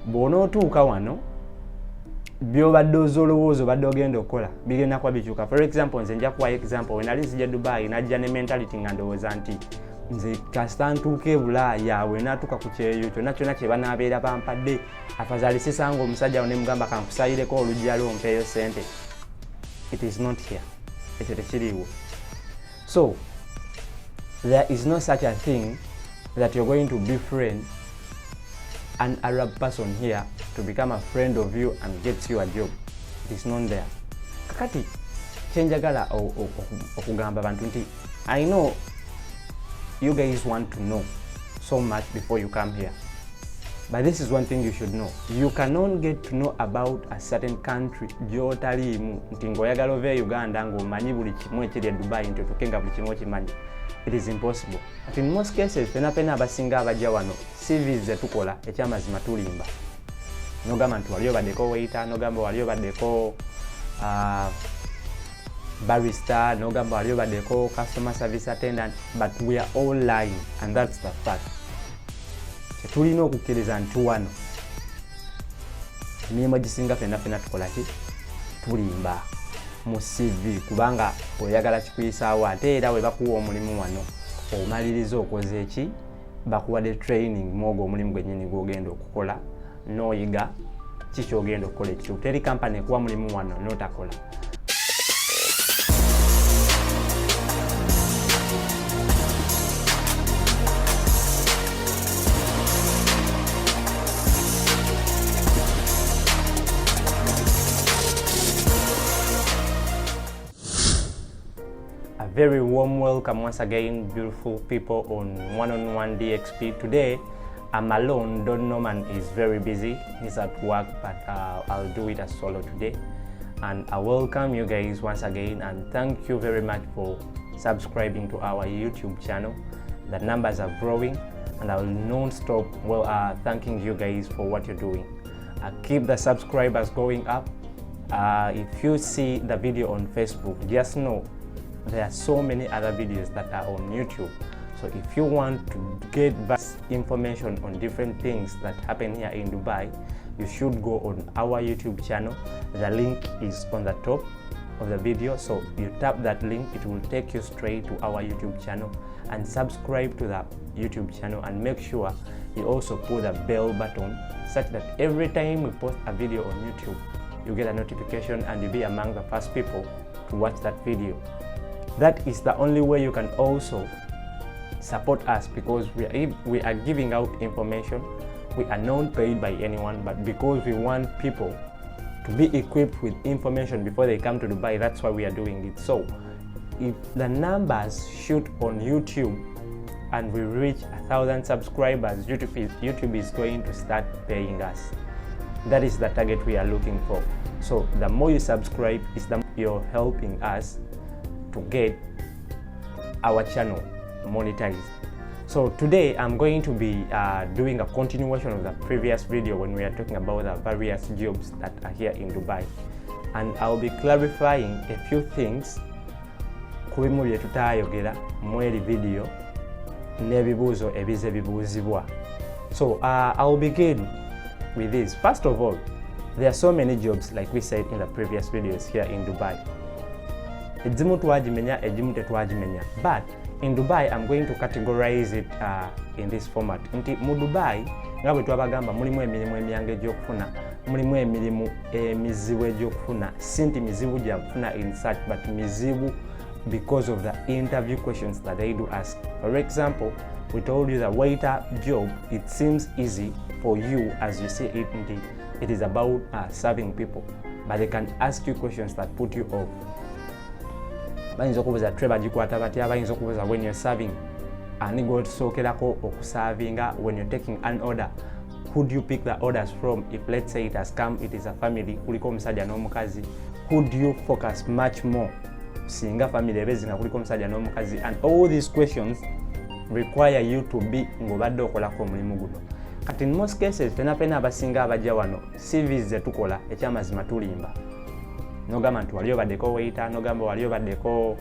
bw'onootuuka wano by'obadde ozolowooza obadde ogenda okukola bigenda kuba bikyuka. For example, nze nja kuwa example, we nali nzija Dubai najja ne mentality nga ndowooza nti nze kasita ntuuka e Bulaaya we naatuuka ku kyeyo kyonna kyonna kye banaabeera bampadde afazaali sisanga omusajja ne mugamba kankusayireko olujja lwompeeyo ssente. It is not here. Ekyo tekiriiwo. So there is no such a thing that you're going to befriend an Arab person here to become a friend of you and gets you a job. It is not there. Kakati kyenjagala okugamba abantu nti I know you guys want to know so much before you come here, but this is one thing you should know. You cannot get to know about a certain country gy'otaliimu nti ng'oyagala ove Uganda ng'omanyi buli kimu ekiri e Dubai nti otuuke nga buli kimu okimanyi. It is impossible. But in most cases, pena abasinga abajja wano CVs ze tukola ekyamazima tulimba. Nogamba nti wali obaddeko waiter, nogamba wali obaddeko barista, nogamba wali obaddeko customer service attendant, but we are all lying, and that's the fact. Tulina okukkiriza nti wano emirimu gisinga fena tukola ki tulimba mu CV kubanga oyagala kikuyisaawo ate era we bakuwa omulimu wano omaliriza okoze eki bakuwadde training mwogwo omulimu gwennyini gw'ogenda okukola n'oyiga kikyogenda okukola ekituufu. Teri kampani ekuwa mulimu wano n'otakola. Very warm welcome once again, beautiful people, on One-on-One DXP. Today I'm alone. Don Norman is very busy, he's at work, but I'll do it as solo today. And I welcome you guys once again, and thank you very much for subscribing to our YouTube channel. The numbers are growing, and I will non-stop thanking you guys for what you're doing. Keep the subscribers going up. If you see the video on Facebook, just know there are so many other videos that are on YouTube. So if you want to get back information on different things that happen here in Dubai, you should go on our YouTube channel. The link is on the top of the video. So you tap that link, it will take you straight to our YouTube channel, and subscribe to the YouTube channel, and make sure you also put the bell button such that every time we post a video on YouTube, you get a notification and you'll be among the first people to watch that video. That is the only way you can also support us, because we are giving out information. We are not paid by anyone, but because we want people to be equipped with information before they come to Dubai, that's why we are doing it. So if the numbers shoot on YouTube and we reach 1,000 subscribers, YouTube is going to start paying us. That is the target we are looking for. So the more you subscribe, is the more you're helping us to get our channel monetized. So today I'm going to be doing a continuation of the previous video when we are talking about the various jobs that are here in Dubai, and I'll be clarifying a few things ku bimu bye tutayogera mu eri video n'ebibuuzo ebize bibuuzibwa. So I'll begin with this. First of all, there are so many jobs, like we said in the previous videos, here in Dubai. Ejimu twagimenya, ejimu tetwagimenya. But in Dubai, I'm going to categorize it in this format. Nti mu Dubai, nga bwe twabagamba mulimu emirimu emyange egy'okufuna, mulimu emirimu emizibu egy'okufuna, sinti mizibu gya kufuna in search, but mizibu because of the interview questions that they do ask. For example, we told you the waiter job, it seems easy for you as you see it. It is about serving people, but they can ask you questions that put you off. Bayinza okubuuza Trevor gikwata batya, bayinza okubuuza when you're serving ani gw'otusookerako okuservinga, when you're taking an order, who do you pick the orders from? If let's say it has come, it is a family, kuliko omusajja n'omukazi, who do you focus much more? Singa family ebezi nga kuliko omusajja n'omukazi. And all these questions require you to be ng'obadde okolako omulimu guno. Kati in most cases pena abasinga abajja wano CVs ze tukola ekyamazima tulimba. Nogamba nti wali obaddeko waiter, nogamba wali obaddeko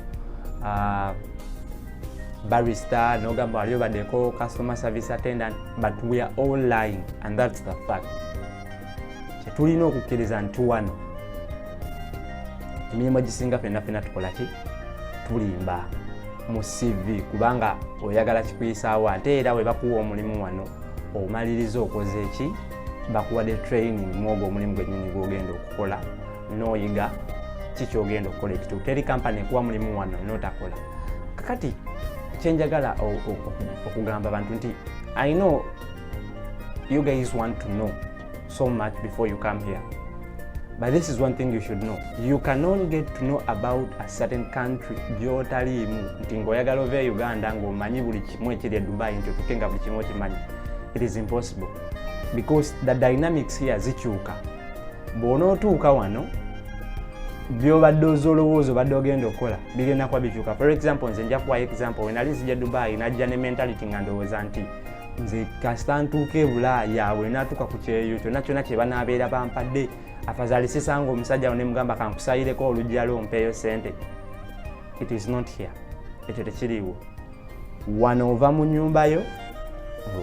barista, nogamba wali obaddeko customer service attendant, but we are all lying, and that's the fact. tulina okukkiriza nti wano emirimu egisinga ffenna tukola ki tulimba mu CV kubanga oyagala kikuyisaawo ate era bwe bakuwa omulimu wano omaliriza okoze eki bakuwadde training mwogwo omulimu gwennyini gwogenda okukola n'oyiga kikyogenda okukola ekituufu teri kampani ekuwa mulimu wano n'otakola kakati kyenjagala okugamba abantu nti I know you guys want to know so much before you come here. But this is one thing you should know. You can only get to know about a certain country gy'otaliimu nti ng'oyagala ove Uganda ng'omanyi buli kimu ekiri e Dubai nti otuuke nga buli kimu okimanyi. It is impossible because the dynamics here zikyuka. Bw'onootuuka wano by'obadde ozolowooza obadde ogenda okukola bigenda kuba bikyuka. For example, nze nja kuwa example we nali nzija Dubai najja ne mentality nga ndowooza nti nze kasita ntuuka e Bulaaya bwe naatuuka ku kyeyo kyonna kye banaabeera bampadde afazaali sisanga omusajja ne mugamba kankusayireko olujja lwo mpeeyo sente. It is not here. Ekyo tekiriiwo. Wano ova mu nnyumba yo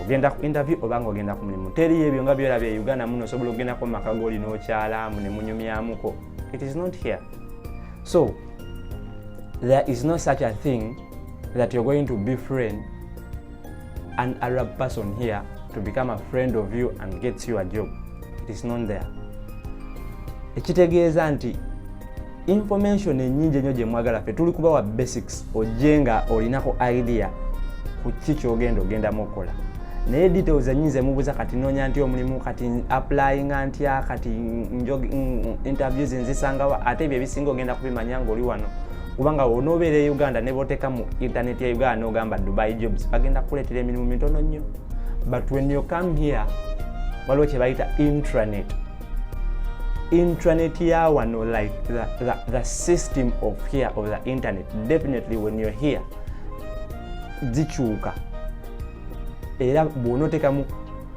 ogenda ku interview oba ng'ogenda ku mulimu. Teri ebyo nga byolaba e Uganda muno osobola ogendako mu maka g'oli n'okyalaamu ne munyumyamuko. It is not here. So there is no such a thing that you're going to befriend an Arab person here to become a friend of you and gets you a job. It is not there. Ekitegeeza nti information ennyingi ennyo gye mwagala ffe tuli kubawa basics ojjenga olinako idea ku kiki ogendamu okukola. Naye details ennyingi zemubuuza kati noonya nti omulimu kati applyinga ntya kati interviews nzisangawa ate ebyo ebisinga ogenda kubimanya ng'oli wano kubanga onoobeera e Uganda ne b'oteeka mu internet ya Uganda n'ogamba Dubai jobs bagenda kukuleetera emirimu mitono nnyo. But when you come here waliwo kye bayita intranet ya wano like the system of here of the internet definitely when you're here zikyuka era bw'onooteekamu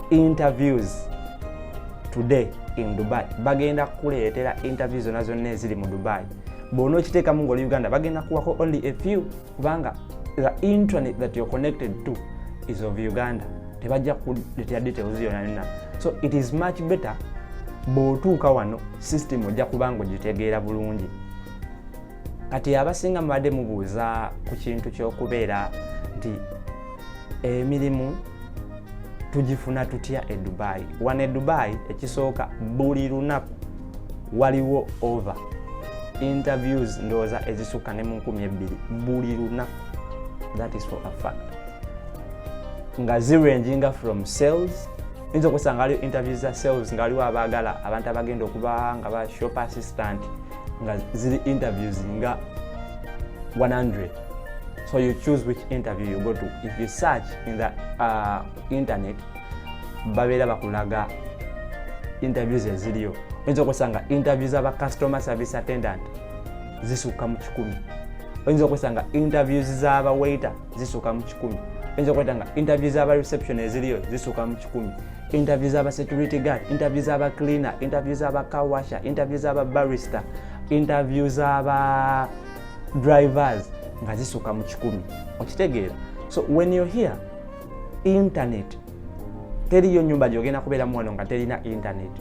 interviews today in Dubai bagenda kukuleetera interviews zonna eziri mu Dubai. Bw'onookiteekamu ng'oli Uganda bagenda kuwako only a few kubanga the internet that you're connected to is of Uganda. Tebajja kuleetera details yonna. So it is much better bw'otuuka wano system ojja kubanga ogitegeera bulungi. Kati abasinga mubadde mubuuza ku kintu ky'okubeera nti emirimu tugifuna tutya e Dubai. Wano e Dubai ekisooka buli lunaku waliwo over interviews ndowooza ezisukka ne mu 2,000 buli lunaku. That is for a fact. Nga ziranginga from sales inza okusanga waliwo interviews za sales nga waliwo abaagala abantu abagenda okuba nga ba shop assistant nga ziri interviews nga 100. So you choose which interview you go to. If you search in the internet babeera bakulaga interviews eziriyo. Oyinza okusanga interviews aba customer service attendant zisukka mu 100. Oyinza okusanga interviews z'aba waiter zisukka mu 100. Oyinza okwetanga interviews aba reception eziriyo zisukka mu 100. Interviews aba security guard, interviews aba cleaner, interviews aba car washer, interviews aba barista, interviews aba drivers nga zisukka mu 100. Okitegeera? So when you're here, internet teriyo nnyumba gy'ogenda kubeeramu wano nga terina internet.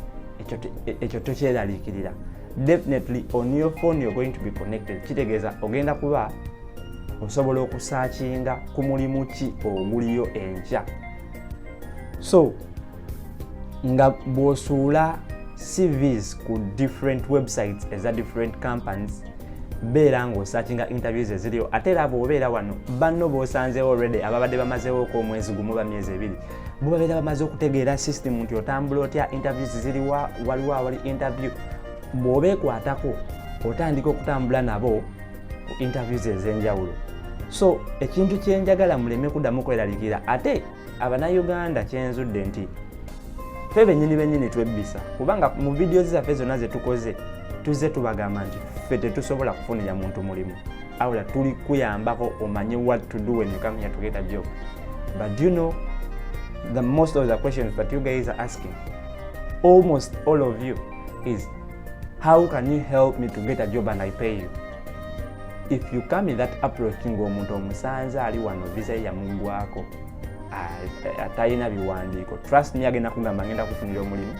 Ekyo tokyeraliikirira. Definitely on your phone you're going to be connected. Kitegeeza ogenda kuba osobola okusaakinga ku mulimu ki oguliyo enkya. So nga bw'osuula CVs ku different websites eza different companies beera ng'osaakinga interviews eziriyo ate era bw'obeera wano banno b'osanzeewo already ababadde bamazeewo omwezi gumu ba myezi 2 bo babeera bamaze okutegeera system nti otambula otya interviews ziriwa waliwo awali interview bw'obeekwatako otandika okutambula nabo ku interviews ez'enjawulo. So ekintu kyenjagala muleme kuddamu kweraliikirira ate Abanayuganda kyenzudde nti ffe bennyini twebbisa kubanga mu videos zaffe zonna ze tukoze tuzze tubagamba nti ffe tetusobola kufunira muntu mulimu awula tuli kuyambako omanye what to do when you come here to get a job. But you know the most of the questions that you guys are asking, almost all of you, is how can you help me to get a job and I pay you? If you come in that approach ng'omuntu omusanze ali wano visa ya mugwako atayina biwandiiko, trust me agenda kugamba ngenda kufunira omulimu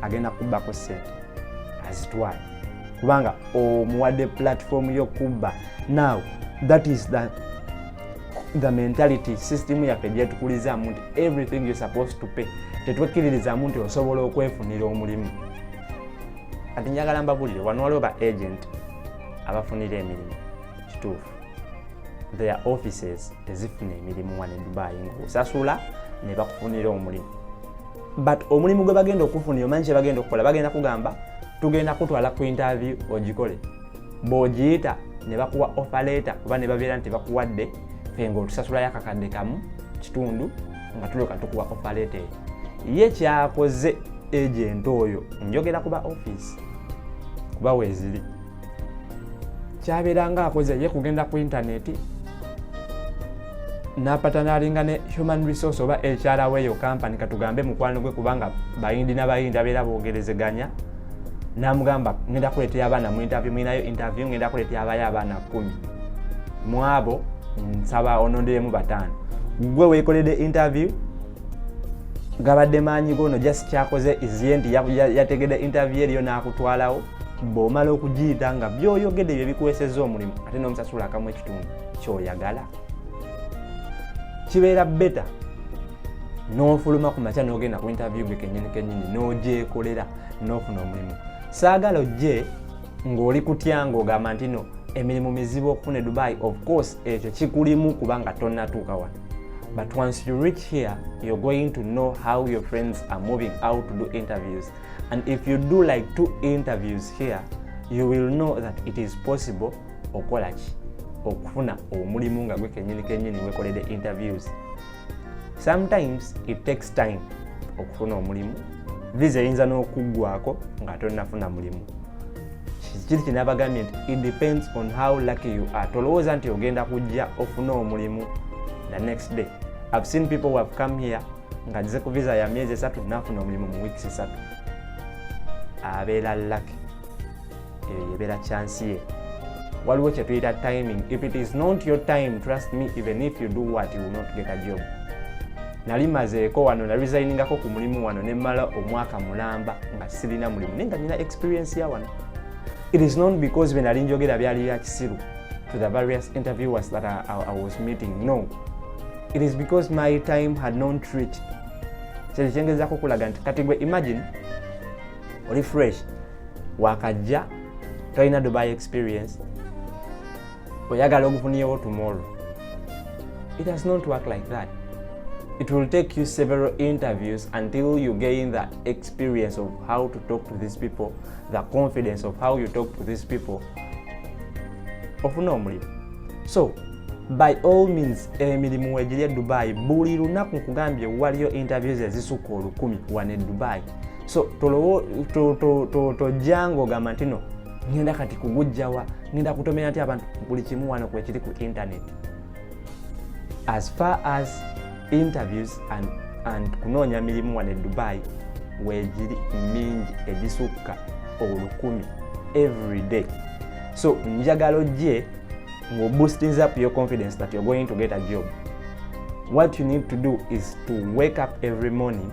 agenda kubbako ssente azitwale kubanga omuwadde platform y'okubba. Now that is the mentality system yaffe gyetukulizaamu nti everything you're supposed to pay. Tetwekkiririzamu nti osobola okwefunira omulimu. Kati njagala mbabulire wano waliwo ba agent abafunira emirimu kituufu. Their offices tezifuna emirimu wano e Dubai ng'osasula ne bakufunira omulimu. But omulimu gwe bagenda okufunira omanyi kye bagenda okukola, bagenda kugamba tugenda kutwala ku interview ogikole. Bw'ogiyita ne bakuwa offer letter kuba ne babeera nti bakuwadde ffe ng'otusasulayo akakadde kamu kitundu nga tulyoka tukuwa offer letter. Ye kyakoze agent oyo njogera kuba office kuba weeziri kyabeera nga akoze ye kugenda ku internet n'apatanalinga ne human resource oba HR w'eyo company katugambe mukwano gwe kubanga bayindi n'abayindi abeera boogerezeganya n'amugamba ngenda kuleetera abaana mu interview, mwinayo interview ngenda kuleetera abaana 10 mu abo nsaba ononderemu 5. Gwe weekoledde interview gabadde maanyi gono just kyakoze iziendi yategedde interview eriyo n'akutwalawo bw'omala okugiyita nga by'oyogedde bye bikuweesezza omulimu ate n'omusasula akamu ekitundu ky'oyagala. Kibeera beta n'ofuluma ku makya n'ogenda ku interview gwe kennyini n'ogyekolera n'ofuna omulimu. Saagala ojje ng'oli kutya ng'ogamba nti no emirimu mizibu okufuna e Dubai. Of course ekyo kikulimu kubanga tonnatuuka wano. But once you reach here, you're going to know how your friends are moving out to do interviews. And if you do like 2 interviews here, you will know that it is possible okufuna omulimu nga gwe kennyini weekoledde interviews. Sometimes it takes time okufuna omulimu. Visa eyinza n'okuggwako nga tonnafuna mulimu. Kiri kinabagambye nti it depends on how lucky you are. Tolowooza nti ogenda kujja ofuna omulimu the next day. I've seen people who have come here nga agize ku visa ya myezi 3 n'afuna omulimu mu weeks 3. Abeera lucky. Eyo yebeera chance ye. Waliwo kye tuyita timing. If it is not your time, trust me, even if you do what, you will not get a job. Nali mazeeko wano na resigningako ku mulimu wano ne mmala omwaka mulamba nga sirina mulimu nenga nina experience ya wano. It is not because bwe nali njogera byali bya kisiru to the various interviewers that I was meeting. No. It is because my time had not reached. Kyali kyengezaako kulaga nti kati gwe imagine oli fresh wakajja tolina Dubai experience oyagala ogufuniyewo tomorrow. It does not work like that. It will take you several interviews until you gain the experience of how to talk to these people, the confidence of how you talk to these people. Ofuna omulimu. So, by all means, emirimu wegiri e Dubai, buli lunaku nkugambye waliyo interviews ezisukka 1000 wane Dubai. So, tojjango gamba nti no, ngenda kati kugujjawa, ngenda kutomera nti abantu buli kimu wano kwekiri ku internet. As far as interviews and kunoonya mirimu wane Dubai, wegiri mingi egisukka 1000 every day. So, njagala ojje ngo boosting up your confidence that you're going to get a job. What you need to do is to wake up every morning,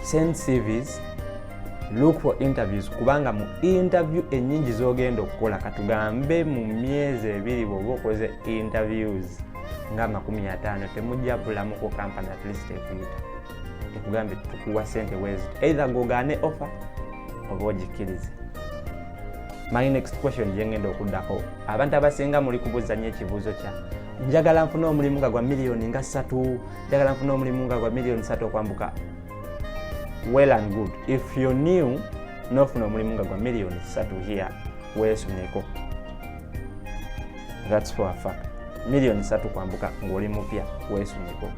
send CVs, look for interviews. Kubanga mu interview enyingi zogenda okukola katugambe mu myezi 2 bw'oba okoze interviews nga 50 temujja bulamu ko company at least ekuyita ekugambe tukuwa sente wezi either gogane offer oba ogikirize. My next question jengenda okuddako abantu abasinga muli kubuzanya ekibuuzo kya njagala nfuna omulimu nga gwa miliyoni nga 3, njagala nfuna omulimu nga gwa miliyoni 3 okwambuka. Well and good. If you're new, nofuna omulimu nga gwa miliyoni 3 here, weesuneko. That's for a fact. Miliyoni 3 kwambuka ng'oli mupya, weesuneko.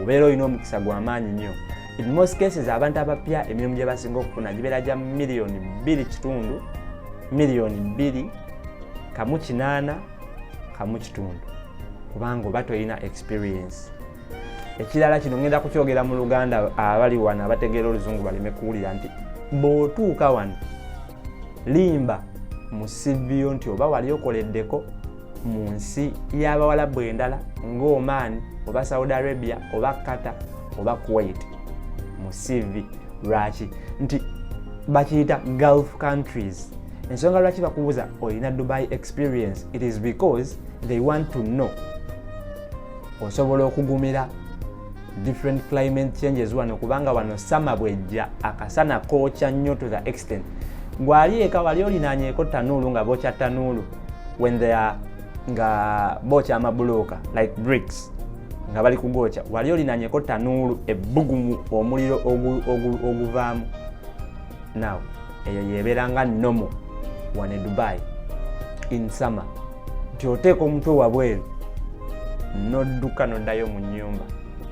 Obeera olina omukisa gw'amaanyi nnyo. In most cases, abantu abapya emirimu gye basinga okufuna gibeera gya miliyoni 2 kitundu, miliyoni 2 kamu 8 kamu kitundu. Kubanga oba toyina experience. Ekirala kino ngenda kukyogera mu Luganda abali wano abategeera oluzungu baleme kuwulira nti bw'otuuka wano limba mu CV yo nti oba wali okoleddeko mu nsi y'Abawalabu endala ng'Oman oba Saudi Arabia oba Qatar oba Kuwait mu CV lwaki nti bakiyita Gulf countries. Ensonga lwaki bakubuuza olina Dubai experience, it is because they want to know osobola okugumira different climate changes wano, kubanga wano sama bwejja akasana kookya nnyo to the extent gwali eka wali olinaanyeeko tanuulu nga bookya tanuulu when they are nga bookya amabuloka like bricks nga bali kugookya, wali olinaanyeeko tanuulu ebbugumu omuliro oguvaamu. Now eyo yebeeranga nomo wane Dubai in summer nti oteeka omutwe wabweru nodduka noddayo mu nnyumba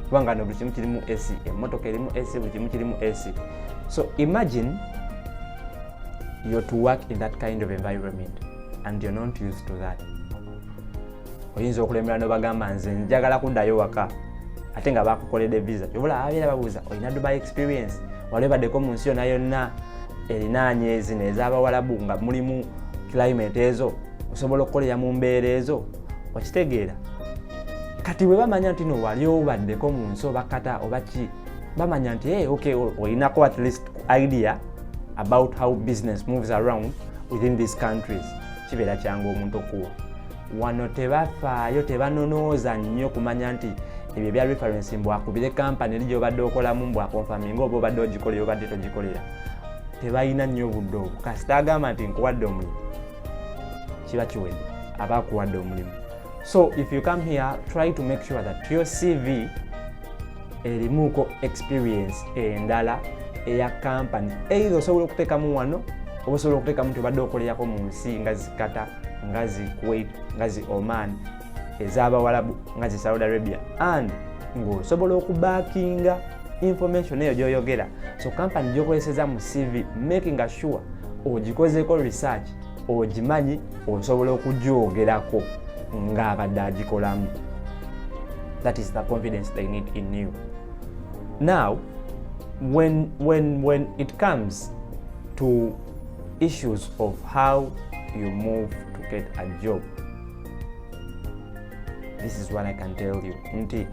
kubanga no buli kimu kirimu AC, emmotoka erimu AC, buli kimu kirimu AC. So imagine you're to work in that kind of environment and you're not used to that. Oyinza okulemera n'obagamba nze njagala kuddayo waka ate nga bakukoledde visa. Kyobula abeera babuuza olina Dubai experience, wali obaddeko mu nsi yonna yonna erinaanye ezino ez'Abawalabu nga mulimu climate ezo, osobola okukolera mu mbeera ezo, okitegeera. Kati bwe bamanya nti no wali obaddeko mu nsi oba kata oba ki, bamanya nti hey, okay, olinako at least idea about how business moves around within these countries. Kibeera kyangu omuntu okuwa. Wano tebafaayo, tebanonooza nnyo kumanya nti ebyo bya reference mbwakubire kampani eri gy'obadde okolamu mbwakonfaminga oba obadde ogikolera obadde togikolera. Tebalina nnyo budde obwo. Kasita agamba nti nkuwadde omulimu, kiba kiwedde, aba akuwadde omulimu. So if you come here, try to make sure that your CV erimuko experience endala eya company. Either osobola okuteekamu wano, oba osobola okuteekamu nti obadde okolerako mu nsi nga zikata, nga zi Kuwait, nga zi Oman, ez'Abawalabu, nga zi Saudi Arabia, and ng'osobola okubackinga information eyo gy'oyogera. So company gy'okozeseza mu CV, making sure ogikozeeko research, ogimanyi, osobola okugyogerako ng'abadde agikolamu. That is the confidence they need in you. Now, when it comes to issues of how you move to get a job, this is what I can tell you. Nti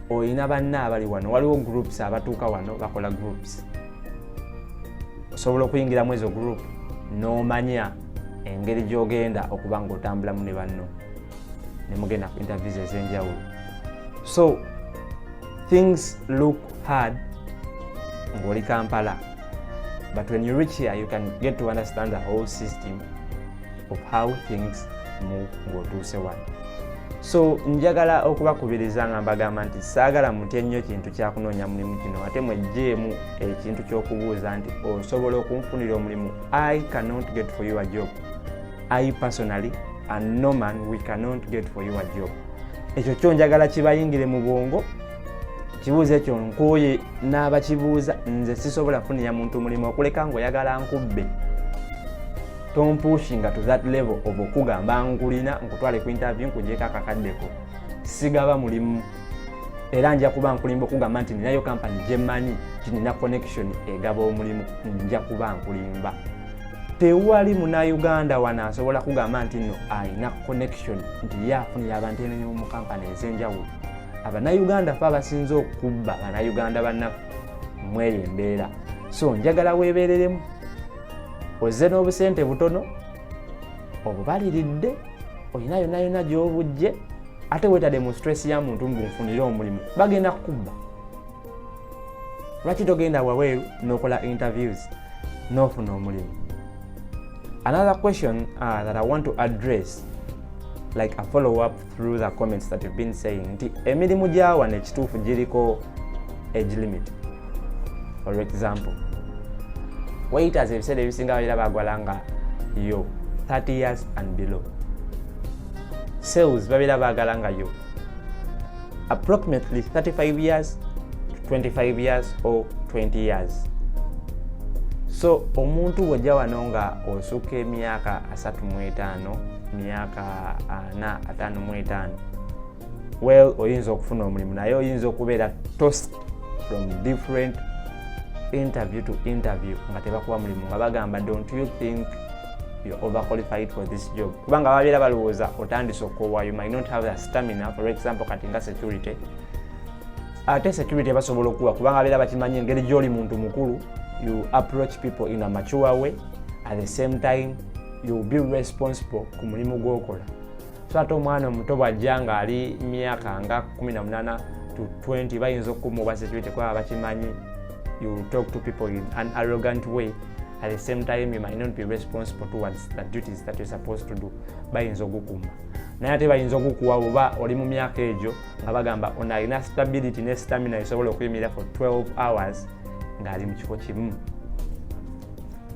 oyina banna abali wano, waliwo groups abatuuka wano bakola groups. Osobola okuyingiramu ezo group n'omanya engeri gy'ogenda okuba ng'otambulamu ne banno ne mugenda ku interviews ez'enjawulo. So things look hard ng'oli Kampala, but when you reach here you can get to understand the whole system of how things move ng'otuuse wano. So njagala okubakubiriza nga mbagamba nti saagala mutye nnyo kintu kyakunoonya mulimu kino, ate mwejjeemu ekintu ky'okubuuza nti osobola okunfunira omulimu. I cannot get for you a job. I personally and no man we cannot get for you a job. Ekyo kyo njagala kibayingire mu bwongo, kibuuze ekyo nkooye n'abakibuuza. Nze sisobola kufunira muntu mulimu okuleka ng'oyagala nkubbe. Don't pushinga to that level of okugamba nkulina nkutwale ku interview nkugyeko akakaddeko. Sigaba mulimu. Era nja kuba nkulimba okugamba nti ninayo company gye mmanyi nina connection egaba omulimu, nja kuba nkulimba. Tewali Munnayuganda wano asobola kugamba nti no alina connection nti yafunira abantu emirimu mu company ez'enjawulo. Abannayuganda fe abasinze okubba Bannayuganda bannaffe mweri embeera. So njagala weebeereremu, ozze n'obusente butono obubaliridde, olina yonna yonna gy'obujje, ate weetadde mu stress ya muntu mbunfunire omulimu, bagenda kukubba. Lwaki togenda waweeru n'okola interviews n'ofuna omulimu? Another question that I want to address, like a follow-up through the comments that you've been saying, nti emirimu gya wano ekituufu giriko age limit. For example, waiters ebiseera ebisinga babeera bagwala nga yo 30 years and below. Sales babeera baagala nga yo approximately 35 years to 25 years or 20 years. So omuntu wajja wano nga osukka emyaka 35, myaka 45, well oyinza okufuna omulimu, naye oyinza okubeera tossed from different interview to interview nga tebakuba mulimu, nga bagamba don't you think you're overqualified for this job? Kubanga babeera balowooza otandise okkowa, you might not have the stamina. For example, kati nga security ate security basobola okuwa kubanga beera bakimanyi engeri gy'oli muntu mukulu. You approach people in a mature way. At the same time, you be responsible ku mulimu gw'okola. So ate omwana omuto bw'ajja nga ali myaka nga 18 to 20 bayinza okumuwa security kuba bakimanyi. You talk to people in an arrogant way. At the same time, you might not be responsible towards the duties that you're supposed to do. Bayinza okukuma. Naye ate bayinza okukuwa oba oli mu myaka egyo nga bagamba ono alina stability ne stamina esobola okuyimirira for 12 hours ng'ali mu kifo kimu.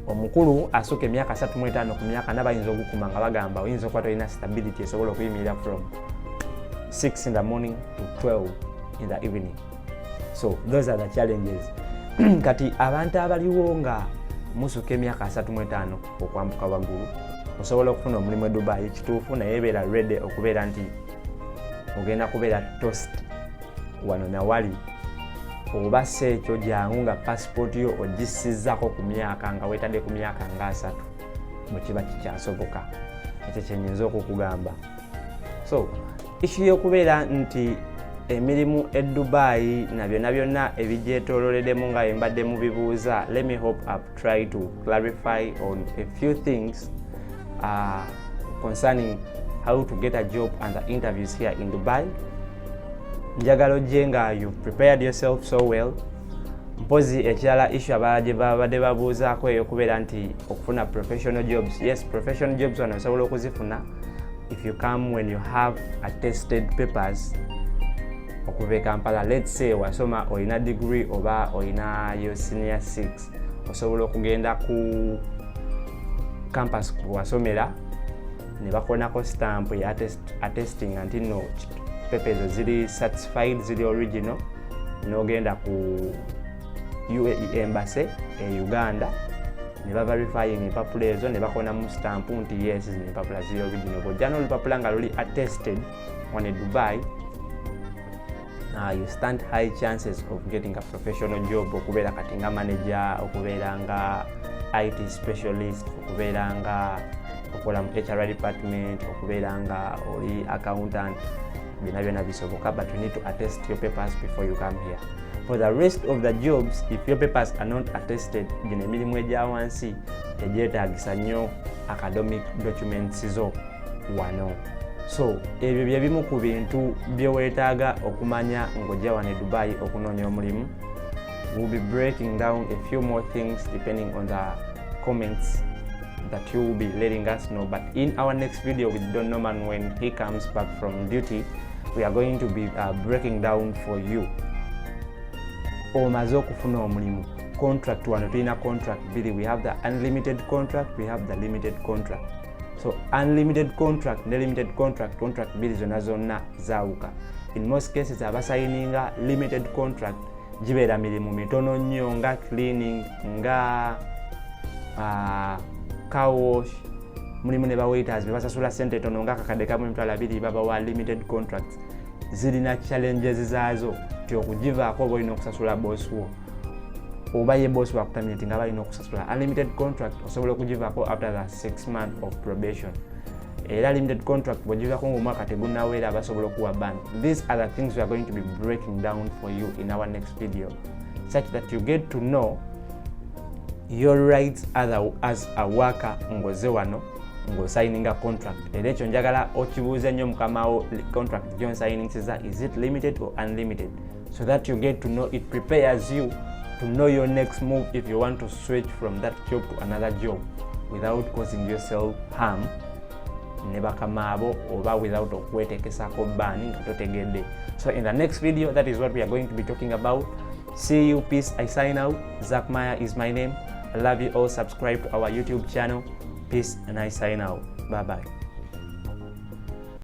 Omukulu asooka emyaka 35 ku myaka n'abayinza okukuma nga bagamba oyinza okuba tolina stability esobola okuyimirira from 6 in the morning to 12 in the evening. So those are the challenges. Kati abantu abaliwo nga musuka emyaka 35 okwambuka waggulu osobola okufuna omulimu e Dubai kituufu naye ebeera ready okubeera nti ogenda kubeera toast wano nawali oba seekyo jangu nga passport yo ogisizzako ku myaka nga weetadde ku myaka nga 3 bwe kiba kikyasoboka. Ekyo kyenyinza okukugamba. So issue y'okubeera nti emirimu e Dubai na byonna ebigyetoololeddemu nga mbadde mu bibuuza, let me hope I've tried to clarify on a few things concerning how to get a job and the interviews here in Dubai. Njagala ojje nga you've prepared yourself so well. Mpozi ekirala issue abadde babuuzaako ey'okubeera nti okufuna professional jobs. Yes, professional jobs wano osobola okuzifuna if you come when you have attested papers okuva e Kampala. Let's say wasoma olina degree oba olina yo senior 6 osobola okugenda ku campus wasomera ne bakonako stamp ya attesting nti no papers ziri certified, ziri original, n'ogenda ku UAE embassy e Uganda ne ba verifying empapula ezo ne bakona mu stamp nti yes zino empapula ziri original. Bw'ojja n'olupapula nga luli attested on a Dubai, you stand high chances of getting a professional job, okubeera kati nga manager, okubeera nga IT specialist, okubeera nga okola mu HR department, okubeera nga oli accountant. Byonna bisoboka, but you need to attest your papers before you come here. For the rest of the jobs, if your papers are not attested, gino emirimu egya wansi egyetaagisa nnyo academic documents zo wano. So ebyo bye bimu ku bintu byeweetaaga okumanya ng'ojja wano e Dubai okunoonya omulimu. We'll be breaking down a few more things depending on the comments that you will be letting us know. But in our next video with Don Norman, when he comes back from duty, we are going to be breaking down for you omaze okufuna omulimu. Contract wano tulina contract bili. We have the unlimited contract, we have the limited contract. So unlimited contract ne limited contract bili zonna zaawuka. In most cases abasayininga limited contract gibeera mirimu mitono nnyo nga cleaning, nga car wash, mulimu ne ba waiters be basasula sente tono nga kakadde kamu $200 babawa limited contracts. Zirina challenges zaazo ti okugivaako oba olina okusasula boss wo oba ye boss wakutamiti nga balina okusasula. Unlimited contract osobola okugivaako after the 6 months of probation. Era limited contract bw'ogivaako ng'omwaka tegunnaweera basobola okuwa ban. These are the things we are going to be breaking down for you in our next video, such that you get to know your rights as a worker ng'oze wano ng'osayininga contract. Era ekyo njagala okibuuze nnyo mukamawo contract gy'onsayiningisiza, is it limited or unlimited, so that you get to know. It prepares you to know your next move if you want to switch from that job to another job without causing yourself harm ne bakamaabo oba without okwetekesako bani nga totegedde. So in the next video, that is what we are going to be talking about. See you, peace, I sign out. Zach Maya is my name. I love you all. Subscribe to our YouTube channel. Peace, and I sign out. Bye bye.